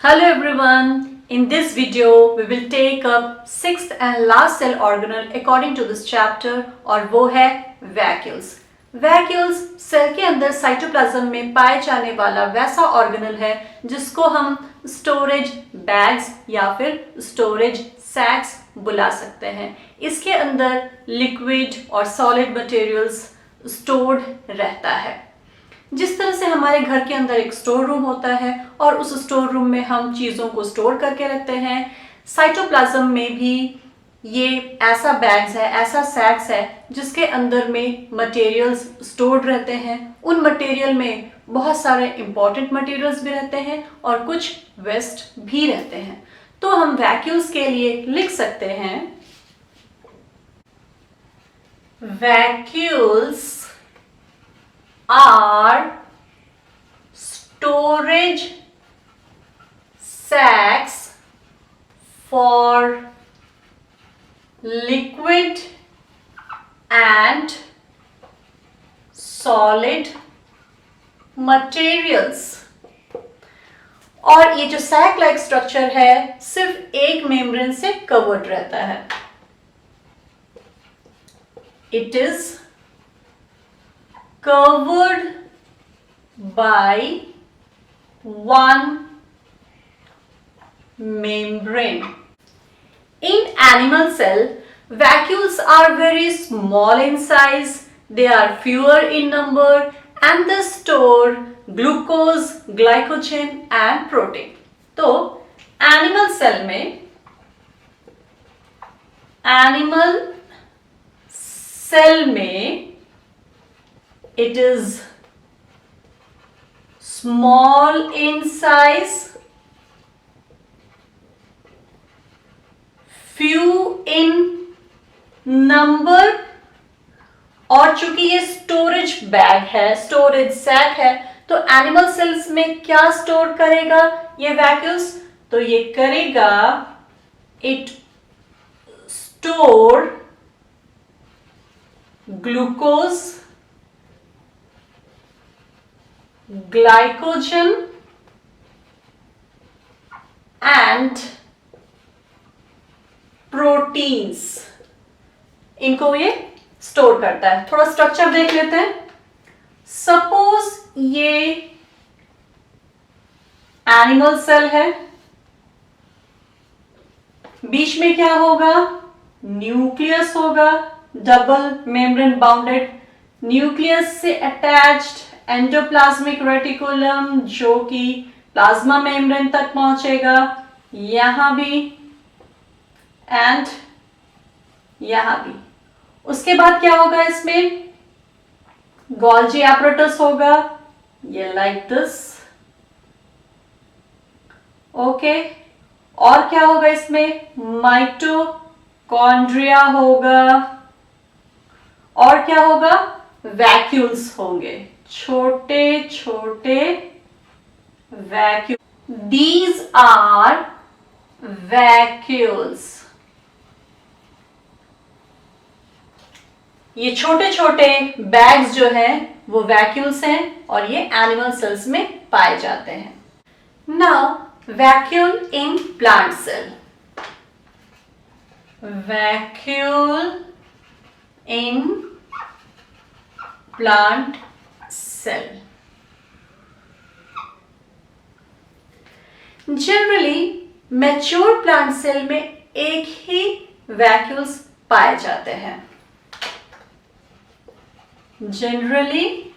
Hello everyone. In this video, we will take up sixth and last cell organelle according to this chapter और वो है vacuoles. Vacuoles cell के अंदर cytoplasm में पाए जाने वाला वैसा ऑर्गेनल है जिसको हम स्टोरेज बैग्स या फिर स्टोरेज सैक्स बुला सकते हैं. इसके अंदर लिक्विड और सॉलिड मटेरियल्स स्टोर्ड रहता है. जिस तरह से हमारे घर के अंदर एक स्टोर रूम होता है और उस स्टोर रूम में हम चीज़ों को स्टोर करके रखते हैं, साइटोप्लाज्म में भी ये ऐसा बैग्स है, ऐसा सैक्स है जिसके अंदर में मटेरियल्स स्टोर्ड रहते हैं. उन मटेरियल में बहुत सारे इंपॉर्टेंट मटेरियल्स भी रहते हैं और कुछ वेस्ट भी रहते हैं. तो हम वैक्यूल्स के लिए लिख सकते हैं vacuoles are storage sacks for liquid and solid materials. और ये जो सैक लाइक स्ट्रक्चर है सिर्फ एक मेम्ब्रेन से कवर्ड रहता है. It is covered by one membrane. In animal cell, vacuoles are very small in size, they are fewer in number and they store glucose, glycogen and protein. तो animal cell में it is small in size, few in number और चूंकि ये storage bag है, storage sac है, तो animal cells में क्या स्टोर करेगा ये वैक्यूल्स? तो ये करेगा it store glucose, glycogen and proteins. इनको ये स्टोर करता है. थोड़ा स्ट्रक्चर देख लेते हैं. सपोज ये एनिमल सेल है, बीच में क्या होगा? न्यूक्लियस होगा, डबल मेम्ब्रेन बाउंडेड. न्यूक्लियस से अटैच्ड एंडोप्लाज्मिक रेटिकुलम जो कि प्लाज्मा मेम्ब्रेन तक पहुंचेगा, यहां भी एंड यहां भी. उसके बाद क्या होगा? इसमें गोल्जी एपरेटस होगा, ये लाइक दिस. ओके. और क्या होगा? इसमें माइटोकॉन्ड्रिया होगा और क्या होगा? वैक्यूल्स होंगे, छोटे छोटे वैक्यूल. These are vacuoles. ये छोटे छोटे बैग्स जो हैं वो वैक्यूल्स हैं और ये एनिमल सेल्स में पाए जाते हैं. Now vacuole in plant cell. Vacuole in plant cell. Generally mature plant cell में एक ही वैक्यूल्स पाए जाते हैं. Generally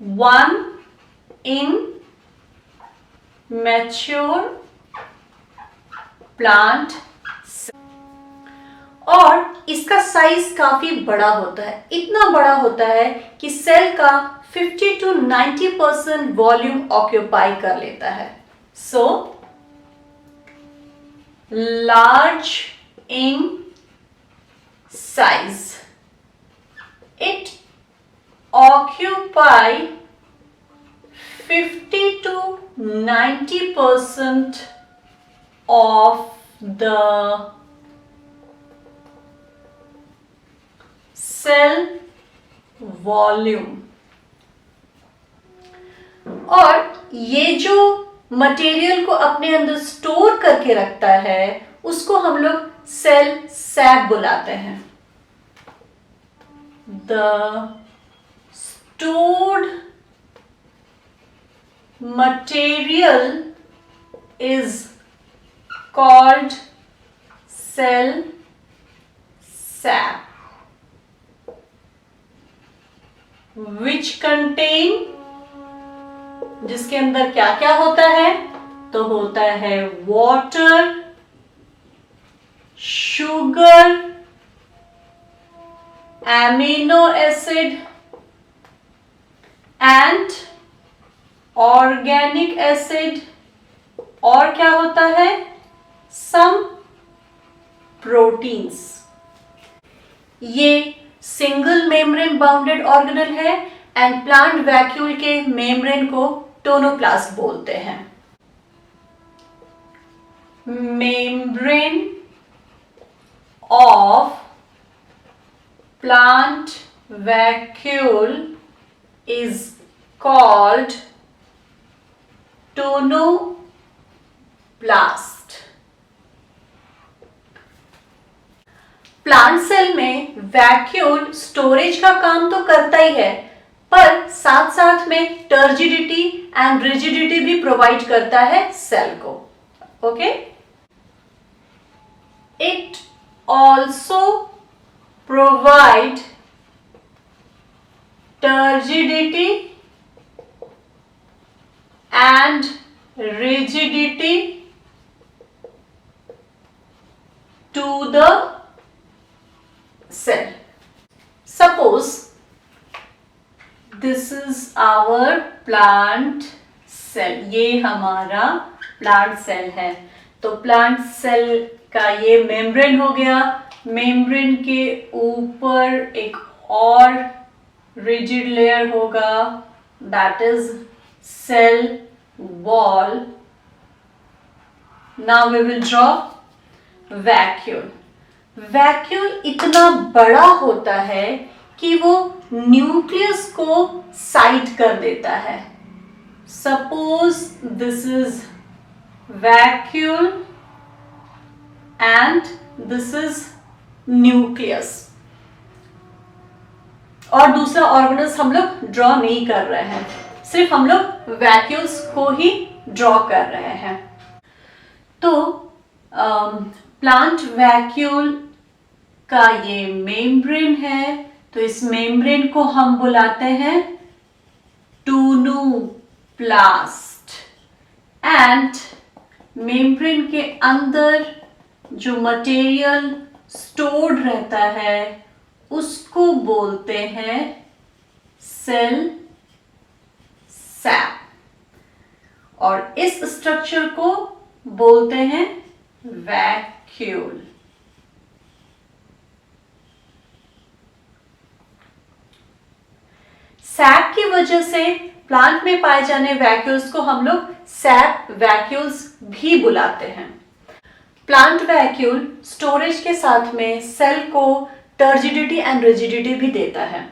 one in mature plant cell. और इसका साइज काफी बड़ा होता है. इतना बड़ा होता है कि सेल का 50 to 90% वॉल्यूम ऑक्यूपाई कर लेता है. So large in size, it occupy 50 to 90% of the cell volume. और ये जो मटेरियल को अपने अंदर स्टोर करके रखता है, उसको हम लोग सेल सैप बुलाते हैं। The stored material is called cell sap, which contain, जिसके अंदर क्या क्या होता है, तो होता है water, sugar, amino acid and organic acid, और क्या होता है, सम प्रोटीन्स। ये सिंगल मेम्ब्रेन बाउंडेड ऑर्गेनल है एंड प्लांट वैक्यूल के मेम्ब्रेन को टोनोप्लास्ट बोलते हैं। Membrane of plant vacuole is called tonoplast. Plant cell में वैक्यूल स्टोरेज का काम तो करता ही है, पर साथ साथ में टर्जिडिटी एंड रिजिडिटी भी प्रोवाइड करता है सेल को। Okay, it also provide turgidity and rigidity to the cell. Suppose this is our plant cell. ये हमारा plant cell है, तो plant cell का ये membrane हो गया। membrane के ऊपर एक और rigid layer होगा, that is cell wall. Now we will draw vacuole. Vacuole इतना बड़ा होता है कि वो न्यूक्लियस को साइड कर देता है। Suppose this is vacuole and this is nucleus, और दूसरा ऑर्गेनल्स हम लोग ड्रॉ नहीं कर रहे हैं, सिर्फ हम लोग वैक्यूल्स को ही ड्रॉ कर रहे हैं। तो प्लांट वैक्यूल का ये मेम्ब्रेन है, तो इस मेम्ब्रेन को हम बुलाते हैं टोनोप्लास्ट, एंड मेम्ब्रेन के अंदर जो मटेरियल स्टोर्ड रहता है उसको बोलते हैं सेल सैप, और इस स्ट्रक्चर को बोलते हैं वैक्यूल। सैप की वजह से प्लांट में पाए जाने वैक्यूल्स को हम लोग सैप वैक्यूल्स भी बुलाते हैं। प्लांट वैक्यूल स्टोरेज के साथ में सेल को टर्जिडिटी एंड रिजिडिटी भी देता है।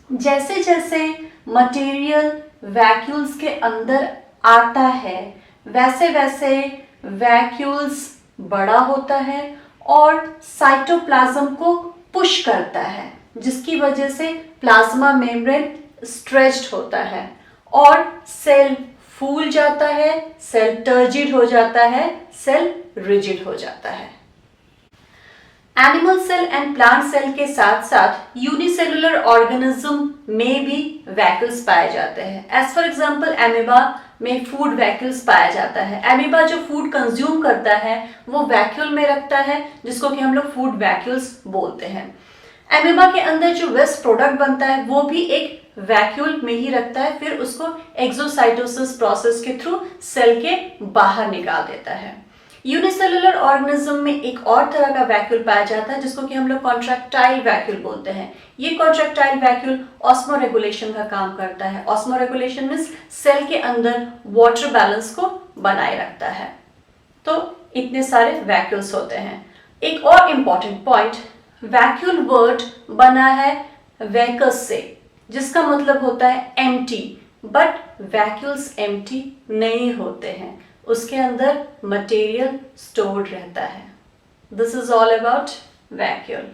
जैसे जैसे मटेरियल वैक्यूल्स के अंदर आता है, वैसे वैसे वैक्यूल्स बड़ा होता है और साइटोप्लाज्म को पुश करता है, जिसकी वजह से प्लाज्मा मेम्ब्रेन स्ट्रेच्ड होता है और सेल फूल जाता है, सेल टर्जिड हो जाता है, सेल रिजिड हो जाता है। Animal cell and plant cell के साथ साथ यूनिसेलुलर ऑर्गेनिज्म में भी वैक्यूल्स पाए जाते हैं। एज फॉर एग्जांपल एमीबा में फूड वैक्यूल्स पाया जाता है। एमीबा जो फूड कंज्यूम करता है वो वैक्यूल में रखता है, जिसको कि हम लोग फूड वैक्यूल्स बोलते हैं। एमीबा के अंदर जो वेस्ट प्रोडक्ट बनता है वो भी एक वैक्यूल में ही रखता है, फिर उसको एक्सोसाइटोसिस प्रोसेस के थ्रू सेल के बाहर निकाल देता है। यूनिसेलुलर ऑर्गेनिज्म में एक और तरह का वैक्यूल पाया जाता है, जिसको कि हम लोग कॉन्ट्रैक्टाइल वैक्यूल बोलते हैं। ये कॉन्ट्रैक्टाइल वैक्यूल ऑस्मो रेगुलेशन का काम करता है। ऑस्मो रेगुलेशन मींस सेल के अंदर वाटर बैलेंस को बनाए रखता है। तो इतने सारे वैक्यूल्स होते हैं। एक और इम्पॉर्टेंट पॉइंट, वैक्यूल वर्ड बना है वैकस से, जिसका मतलब होता है एम्प्टी। बट वैक्यूल्स एम्प्टी नहीं होते हैं, उसके अंदर मटेरियल स्टोर्ड रहता है। This is all about vacuole.